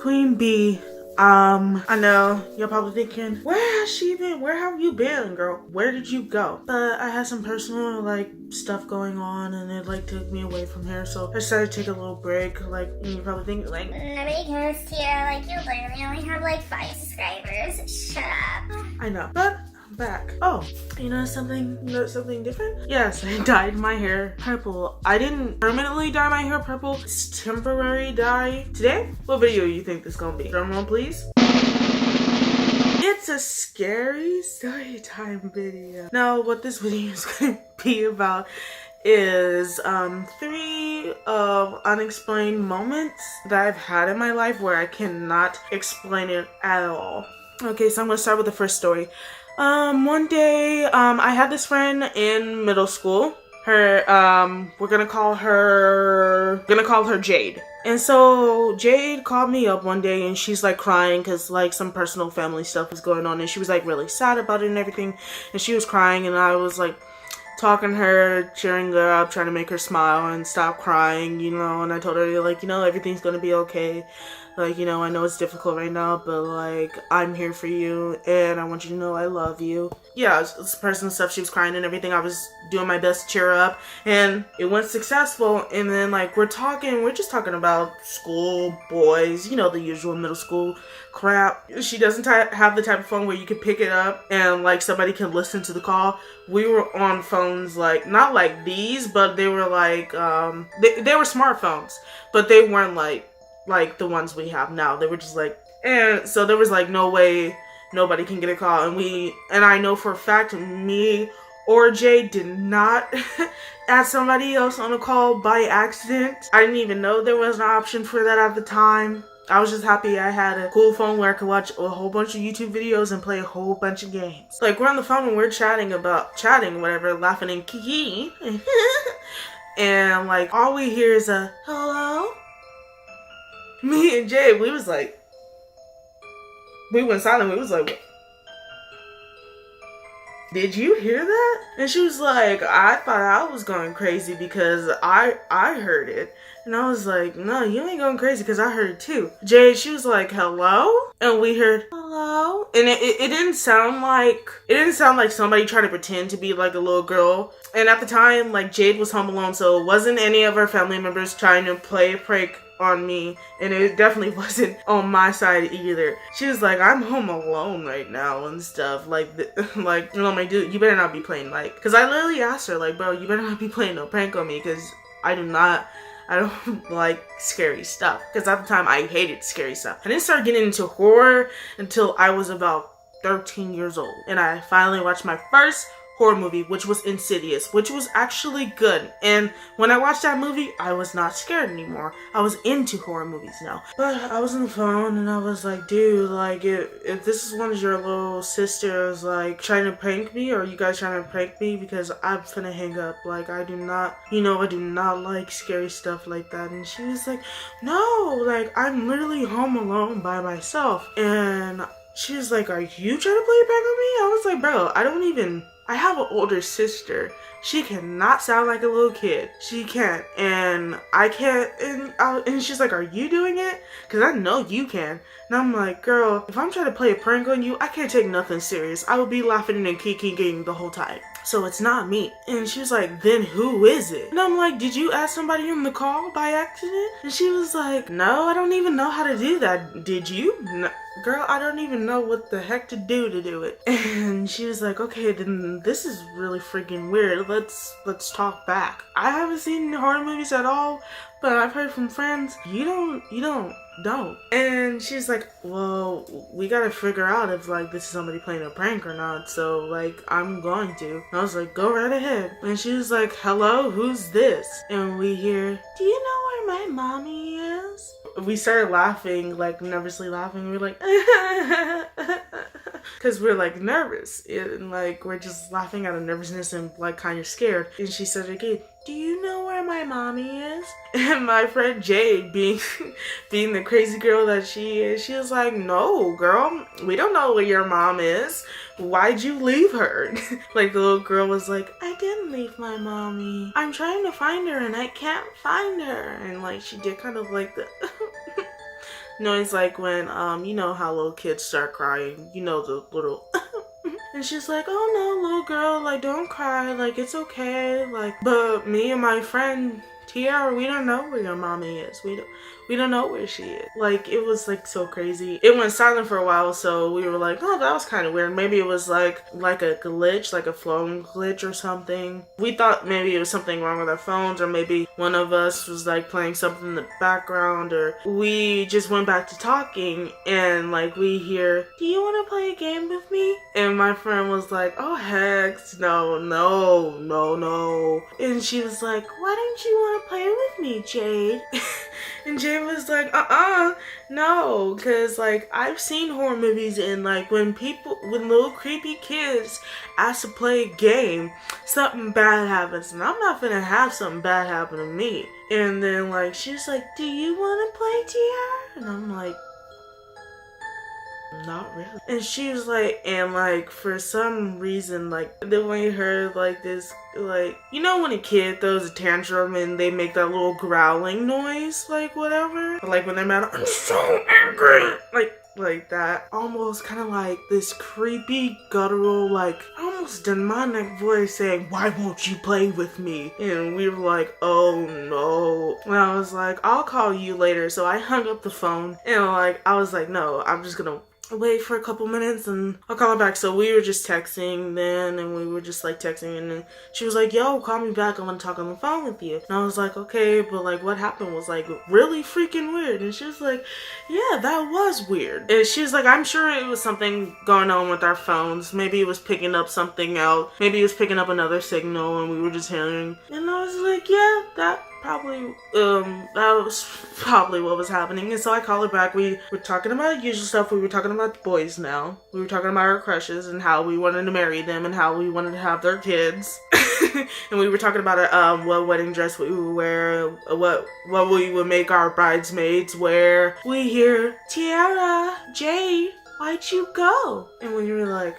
Queen Bee. I know you're probably thinking, where has she been? Where have you been, girl? Where did you go? But I had some personal stuff going on, and it took me away from here. So I decided to take a little break. And you probably think nobody cares to you. You literally only have 5 subscribers. Shut up. I know, but I'm back. Oh, you know something different? Yes, I dyed my hair purple. I didn't permanently dye my hair purple. It's temporary dye. Today, what video you think this gonna be? Drum roll, please. It's a scary story time video. Now, what this video is gonna be about is 3 of unexplained moments that I've had in my life where I cannot explain it at all. Okay, so I'm gonna start with the first story. One day, I had this friend in middle school. We're gonna call her Jade. And so Jade called me up one day and she's crying because some personal family stuff was going on, and she was really sad about it and everything. And she was crying, and I was talking to her, cheering her up, trying to make her smile and stop crying, and I told her, everything's gonna be okay. I know it's difficult right now, but I'm here for you and I want you to know I love you. Yeah, it's personal stuff. She was crying and everything. I was doing my best to cheer her up, and it went successful. And then we're just talking about school, boys, the usual middle school crap. She doesn't have the type of phone where you can pick it up and somebody can listen to the call. We were on phones not like these, but they were they were smartphones, but they weren't like the ones we have now. They were just and so there was no way nobody can get a call. And I know for a fact me or Jay did not add somebody else on a call by accident. I didn't even know there was an option for that at the time. I was just happy I had a cool phone where I could watch a whole bunch of YouTube videos and play a whole bunch of games. We're on the phone and we're chatting, whatever, laughing and kiki. And all we hear is a hello. Me and Jay, we went silent. We was did you hear that? And she was I thought I was going crazy because I heard it. And I was no, you ain't going crazy because I heard it too. Jay, she was hello? And we heard hello? And it didn't sound like somebody trying to pretend to be a little girl. And at the time, Jade was home alone, so it wasn't any of her family members trying to play a prank on me, and it definitely wasn't on my side either. She was I'm home alone right now and stuff. My dude, you better not be playing because I literally asked her bro, you better not be playing no prank on me because I don't like scary stuff. Because at the time I hated scary stuff. I didn't start getting into horror until I was about 13 years old, and I finally watched my first horror movie, which was Insidious, which was actually good. And when I watched that movie, I was not scared anymore. I was into horror movies now. But I was on the phone and I was dude, if this is one of your little sisters trying to prank me, or you guys trying to prank me, because I'm finna hang up. I do not like scary stuff like that. And she was no, I'm literally home alone by myself. And she was are you trying to play a prank on me? I was bro, I have an older sister. She cannot sound like a little kid. She can't. And I can't. And she's are you doing it? Because I know you can. And I'm girl, if I'm trying to play a prank on you, I can't take nothing serious. I will be laughing and kicking the whole time. So it's not me. And she was then who is it? And I'm did you ask somebody on the call by accident? And she was no, I don't even know how to do that. Did you? No. Girl, I don't even know what the heck to do it. And she was okay, then this is really freaking weird. Let's talk back. I haven't seen horror movies at all, but I've heard from friends, you don't. And she's well, we gotta figure out if this is somebody playing a prank or not. So I'm going to. And I was go right ahead. And she was hello, who's this? And we hear, do you know where my mommy is? We started laughing, nervously laughing. We were because we're nervous and we're just laughing out of nervousness and kind of scared. And she said again, do you know where my mommy is? And my friend Jade, being the crazy girl that she is, she was no girl, we don't know where your mom is. Why'd you leave her? The little girl was I didn't leave my mommy. I'm trying to find her and I can't find her. And she did kind of the noise like when you know how little kids start crying, you know, the little and she's like, oh no, little girl, like don't cry, like it's okay, like, but me and my friend Tiara, we don't know where your mommy is. We don't know where she is. Like, it was like so crazy. It went silent for a while, so we were like, oh, that was kind of weird. Maybe it was like a glitch, like a phone glitch or something. We thought maybe it was something wrong with our phones, or maybe one of us was like playing something in the background, or we just went back to talking, and like we hear, do you want to play a game with me? And my friend was like, oh heck, no. And she was like, why don't you want to play with me, Jade? And Jade was like, no, because like I've seen horror movies, and like when little creepy kids ask to play a game, something bad happens, and I'm not gonna have something bad happen to me. And then like she's like, do you want to play, Tiara? And I'm like, not really. And she was like, and like for some reason, like then we heard like this, like, you know when a kid throws a tantrum and they make that little growling noise, like whatever, like when they're mad, I'm so angry, like that, almost kind of like this creepy guttural, like almost demonic voice saying, why won't you play with me? And we were like, oh no. And I was like, I'll call you later. So I hung up the phone, and like I was like, no, I'm just gonna wait for a couple minutes and I'll call her back. So we were just texting then, and we were just like texting, and then she was like, yo, call me back, I want to talk on the phone with you. And I was like, okay, but like what happened was like really freaking weird. And she was like, yeah, that was weird. And she was like, I'm sure it was something going on with our phones. Maybe it was picking up something out, maybe it was picking up another signal and we were just hearing. And I was like, yeah, that was probably what was happening. And so I called her back. We were talking about usual stuff. We were talking about boys now. We were talking about our crushes and how we wanted to marry them and how we wanted to have their kids. And we were talking about what wedding dress we would wear, what we would make our bridesmaids wear. We hear, Tiara, Jade, why'd you go? And we were like,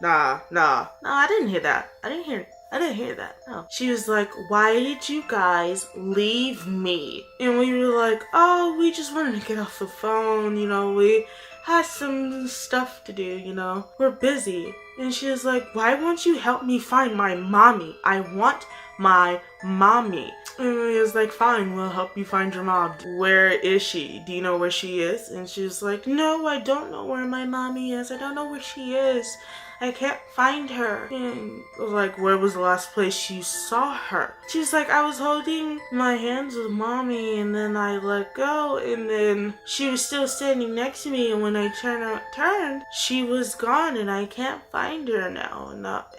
nah, I didn't hear that. I didn't hear that. No. She was like, why did you guys leave me? And we were like, oh, we just wanted to get off the phone, you know, we had some stuff to do, you know, we're busy. And she was like, why won't you help me find my mommy? I want my mommy. And we was like, fine, we'll help you find your mom. Where is she? Do you know where she is? And she was like, no, I don't know where my mommy is. I don't know where she is. I can't find her. And I was like, where was the last place you saw her? She's like, I was holding my hands with mommy, and then I let go, and then she was still standing next to me, and when I turned, she was gone, and I can't find her now.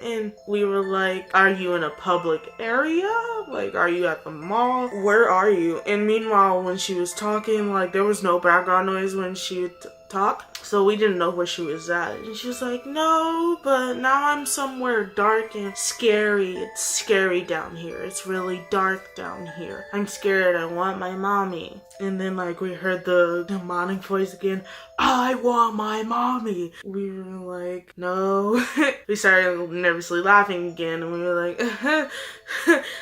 And we were like, are you in a public area? Like, are you at the mall? Where are you? And meanwhile, when she was talking, like, there was no background noise when she would talk, so we didn't know where she was at. And she was like, no, but now I'm somewhere dark and scary. It's scary down here. It's really dark down here. I'm scared. I want my mommy. And then like we heard the demonic voice again, I want my mommy. We were like, no. We started nervously laughing again, and we were like,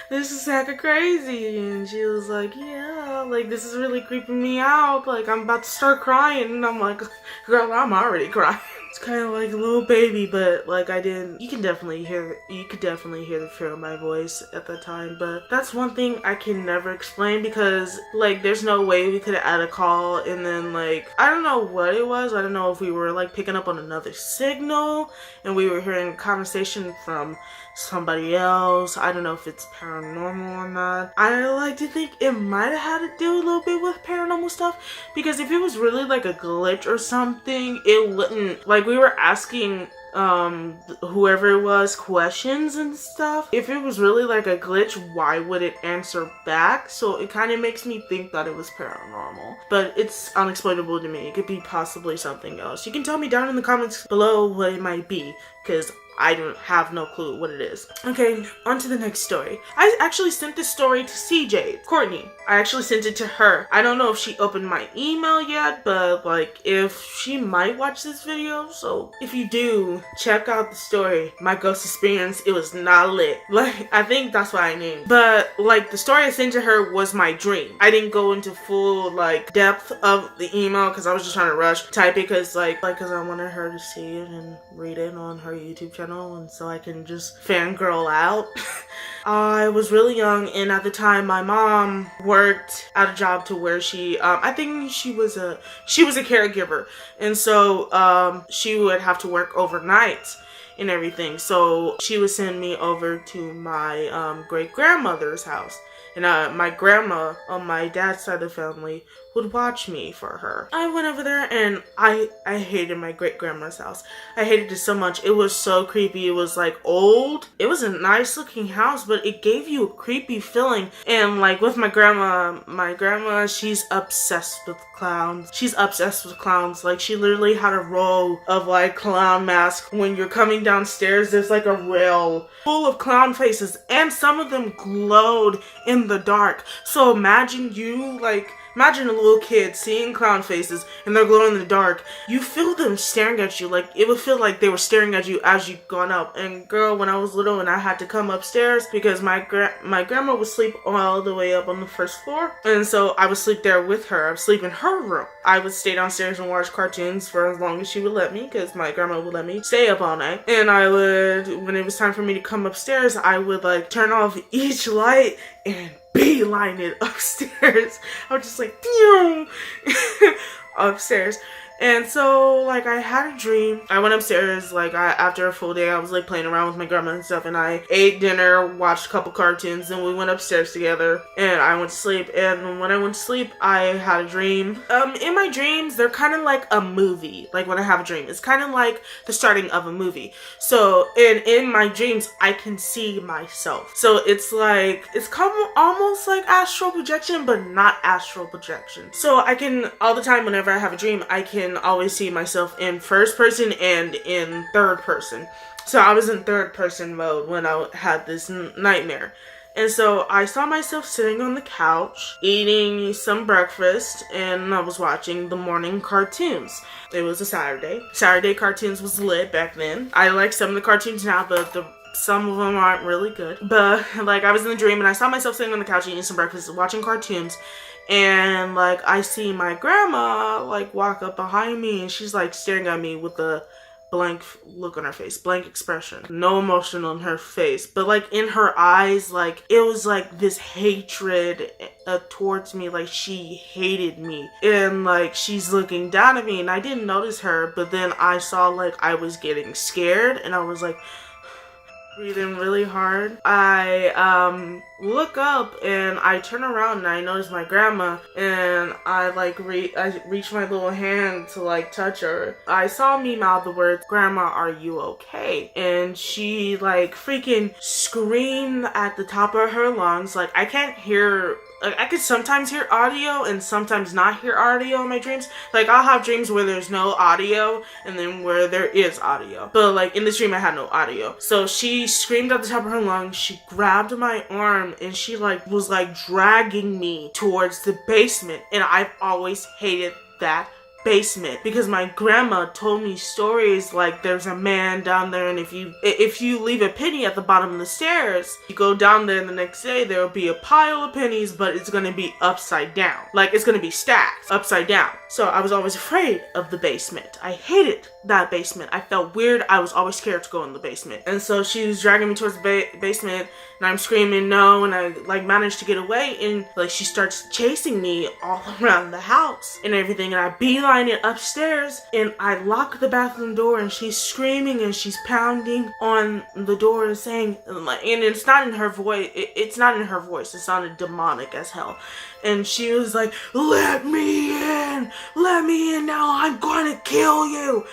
this is hecka crazy. And she was like, yeah, like this is really creeping me out. Like I'm about to start crying. And I'm like, girl, I'm already crying. It's kind of like a little baby, but like you could definitely hear the fear in my voice at the time. But that's one thing I can never explain, because like there's no way we could have had a call, and then like I don't know what it was. I don't know if we were like picking up on another signal and we were hearing a conversation from somebody else. I don't know if it's paranormal or not. I like to think it might have had to do a little bit with paranormal stuff, because if it was really like a glitch or something, it wouldn't, like we were asking whoever it was questions and stuff. If it was really like a glitch, why would it answer back? So it kind of makes me think that it was paranormal, but it's unexplainable to me. It could be possibly something else. You can tell me down in the comments below what it might be, because I don't have no clue what it is. Okay, on to the next story. I actually sent this story to CJ, Courtney. I actually sent it to her. I don't know if she opened my email yet, but like if she might watch this video, so if you do, check out the story. My ghost experience, it was not lit. Like, I think that's what I named. But like the story I sent to her was my dream. I didn't go into full like depth of the email because I was just trying to rush type it because because I wanted her to see it and read it on her YouTube channel, and so I can just fangirl out. I was really young, and at the time my mom worked at a job to where she I think she was a caregiver, and so she would have to work overnight and everything. So she would send me over to my great grandmother's house, and my grandma on my dad's side of the family would watch me for her. I went over there and I hated my great grandma's house. I hated it so much. It was so creepy. It was like old. It was a nice looking house, but it gave you a creepy feeling. And like with my grandma, she's obsessed with clowns. She's obsessed with clowns. Like she literally had a row of like clown masks. When you're coming downstairs, there's like a rail full of clown faces, and some of them glowed in the dark. So imagine a little kid seeing clown faces and they're glowing in the dark. You feel them staring at you. Like it would feel like they were staring at you as you gone up. And girl, when I was little and I had to come upstairs because my grandma would sleep all the way up on the first floor, and so I would sleep there with her. I would sleep in her room. I would stay downstairs and watch cartoons for as long as she would let me, because my grandma would let me stay up all night. And I would, when it was time for me to come upstairs, I would like turn off each light and beeline it upstairs. I was just like, upstairs. And so, like, I had a dream. I went upstairs, like, after a full day, I was, like, playing around with my grandma and stuff, and I ate dinner, watched a couple cartoons, and we went upstairs together, and I went to sleep. And when I went to sleep, I had a dream. In my dreams, they're kind of like a movie. Like, when I have a dream, it's kind of like the starting of a movie. So, in my dreams, I can see myself. So, it's like, it's almost like astral projection, but not astral projection. So, I can, all the time, whenever I have a dream, I can always see myself in first person and in third person. So I was in third person mode when I had this nightmare. And so I saw myself sitting on the couch, eating some breakfast, and I was watching the morning cartoons. It was a Saturday. Saturday cartoons was lit back then. I like some of the cartoons now, but some of them aren't really good. But like I was in the dream and I saw myself sitting on the couch eating some breakfast, watching cartoons. And like I see my grandma like walk up behind me, and she's like staring at me with a blank look on her face, blank expression, no emotion on her face, but like in her eyes, like it was like this hatred towards me, like she hated me, and like she's looking down at me, and I didn't notice her, but then I saw like I was getting scared, and I was like breathing really hard. I look up and I turn around and I notice my grandma, and I like I reach my little hand to like touch her. I saw me mouth the words, "Grandma, are you okay?" And she like freaking screamed at the top of her lungs. Like I can't hear. Like, I could sometimes hear audio and sometimes not hear audio in my dreams. Like, I'll have dreams where there's no audio and then where there is audio. But, like, in this dream, I had no audio. So, she screamed at the top of her lungs. She grabbed my arm and she, like, was, like, dragging me towards the basement. And I've always hated that basement because my grandma told me stories like there's a man down there, and if you leave a penny at the bottom of the stairs, you go down there the next day, there will be a pile of pennies, but it's gonna be upside down, like it's gonna be stacked upside down. So I was always afraid of the basement. I hated that basement. I felt weird. I was always scared to go in the basement. And so she was dragging me towards the basement, and I'm screaming no, and I like managed to get away, and like she starts chasing me all around the house and everything, and I beeline it upstairs, and I lock the bathroom door, and she's screaming and she's pounding on the door and saying, and it's not in her voice. It's not in her voice. It sounded demonic as hell. And she was like, let me in now, I'm gonna kill you,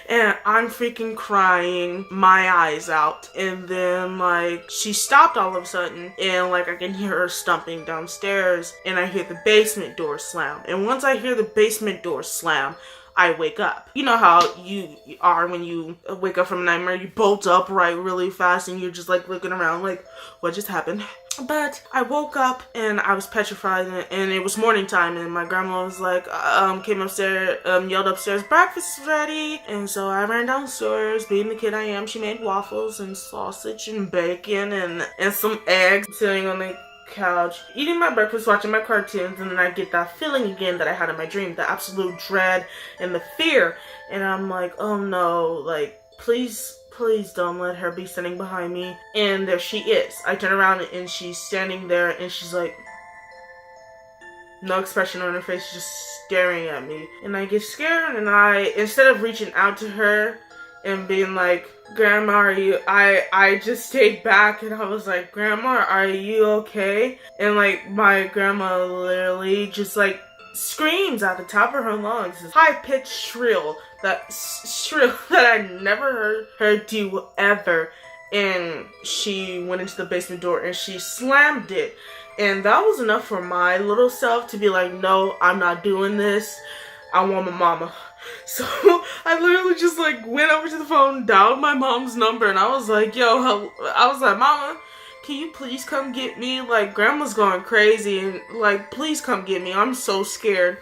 and I'm freaking crying my eyes out. And then like she stopped all of a sudden, and like I can hear her stomping downstairs, and I hear the basement door slam. And once I hear the basement door slam, I wake up. You know how you are when you wake up from a nightmare, you bolt upright really fast and you're just like looking around like, what just happened? But I woke up and I was petrified, and it was morning time, and my grandma was like, came upstairs, yelled upstairs, breakfast is ready. And so I ran downstairs, being the kid I am. She made waffles and sausage and bacon and some eggs, sitting on the couch, eating my breakfast, watching my cartoons, and then I get that feeling again that I had in my dream, the absolute dread and the fear. And I'm like, oh no, like, please don't let her be standing behind me. And there she is. I turn around and she's standing there, and she's like, no expression on her face, just staring at me. And I get scared, and instead of reaching out to her and being like, Grandma, are you, I just stayed back, and I was like, Grandma, are you okay? And like, my grandma literally just like screams at the top of her lungs, this high-pitched shrill that I never heard her do ever. And she went into the basement door and she slammed it, and that was enough for my little self to be like, no, I'm not doing this. I want my mama. So I literally just like went over to the phone, dialed my mom's number, and I was like, yo, I was like, Mama, can you please come get me? Like, Grandma's going crazy, and like, please come get me. I'm so scared.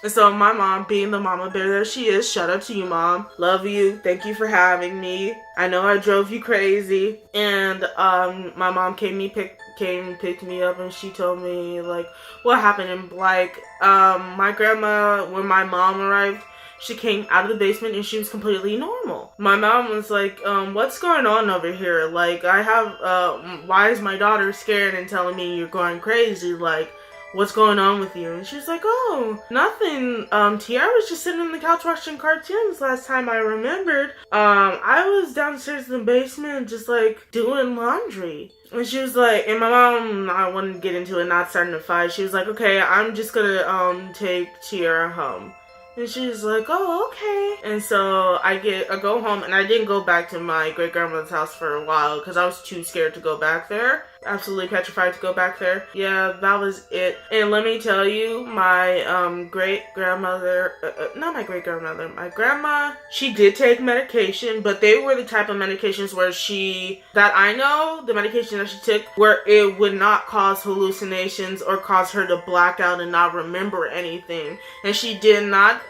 And so my mom, being the mama bear that she is, shout out to you, Mom. Love you. Thank you for having me. I know I drove you crazy. And my mom came and picked me up, and she told me like what happened. And like my grandma, when my mom arrived, she came out of the basement and she was completely normal. My mom was like, what's going on over here? Like, why is my daughter scared and telling me you're going crazy? Like, what's going on with you? And she's like, oh, nothing. Tiara was just sitting on the couch watching cartoons last time I remembered. I was downstairs in the basement just like doing laundry. And she was like, and my mom, I wouldn't get into it, not starting to fight. She was like, okay, I'm just gonna take Tiara home. And she's like, oh, okay. And so I go home, and I didn't go back to my great grandmother's house for a while because I was too scared to go back there. Absolutely petrified to go back there. Yeah, that was it. And let me tell you, my great grandmother, not my great grandmother, my grandma, she did take medication, but they were the type of medications where that I know, the medication that she took, where it would not cause hallucinations or cause her to black out and not remember anything. And she did not,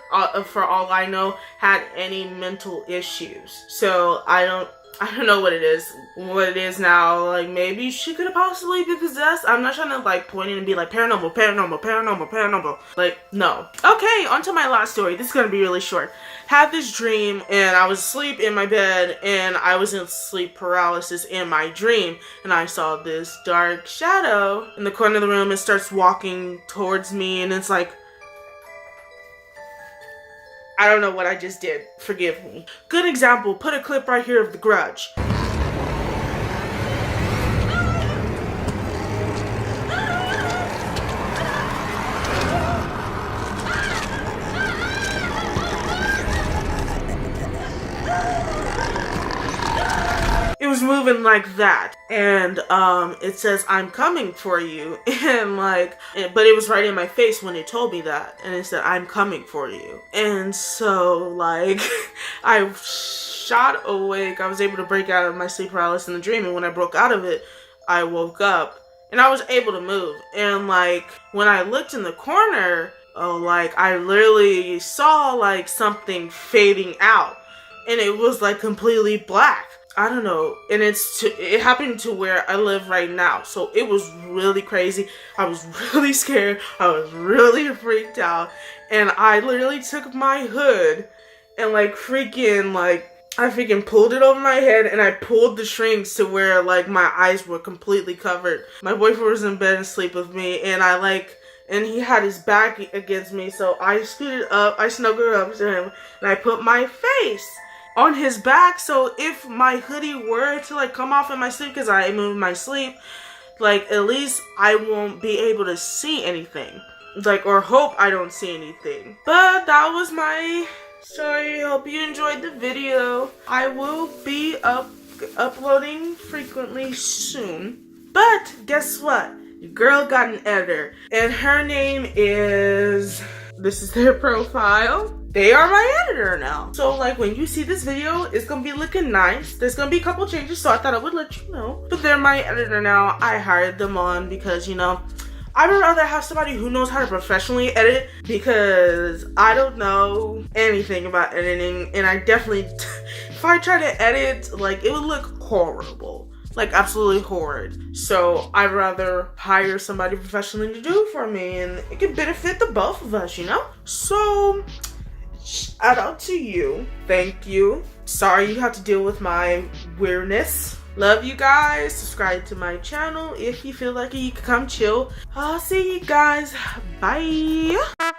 for all I know, had any mental issues. So I don't know what it is now. Like, maybe she could have possibly been possessed. I'm not trying to like point in and be like paranormal. Like, no. Okay, on to my last story. This is gonna be really short. Had this dream, and I was asleep in my bed, and I was in sleep paralysis in my dream, and I saw this dark shadow in the corner of the room. It starts walking towards me, and it's like, I don't know what I just did. Forgive me. Good example. Put a clip right here of The Grudge. It was moving like that, and it says, I'm coming for you, and like, but it was right in my face when it told me that, and it said, I'm coming for you. And so like I shot awake. I was able to break out of my sleep paralysis in the dream, and when I broke out of it, I woke up and I was able to move. And like, when I looked in the corner, like, I literally saw like something fading out, and it was like completely black. I don't know, and it happened to where I live right now, so it was really crazy. I was really scared. I was really freaked out, and I literally took my hood and I freaking pulled it over my head, and I pulled the strings to where like my eyes were completely covered. My boyfriend was in bed asleep with me, and and he had his back against me, so I snuggled up to him, and I put my face on his back, so if my hoodie were to like come off in my sleep, because I moved my sleep, like, at least I won't be able to see anything, like, or hope I don't see anything. But that was my story. Hope you enjoyed the video. I will be uploading frequently soon, but guess what, your girl got an editor, and her name is, this is their profile. they are my editor now. So like when you see this video, it's gonna be looking nice. There's gonna be a couple changes, so I thought I would let you know. But they're my editor now. I hired them on because, you know, I would rather have somebody who knows how to professionally edit, because I don't know anything about editing, and I definitely, if I try to edit, like, it would look horrible. Like, absolutely horrid. So I'd rather hire somebody professionally to do it for me, and it could benefit the both of us, you know? So, shout out to you. Thank you. Sorry you have to deal with my weirdness. Love you guys. Subscribe to my channel. If you feel like it, you can come chill. I'll see you guys. Bye.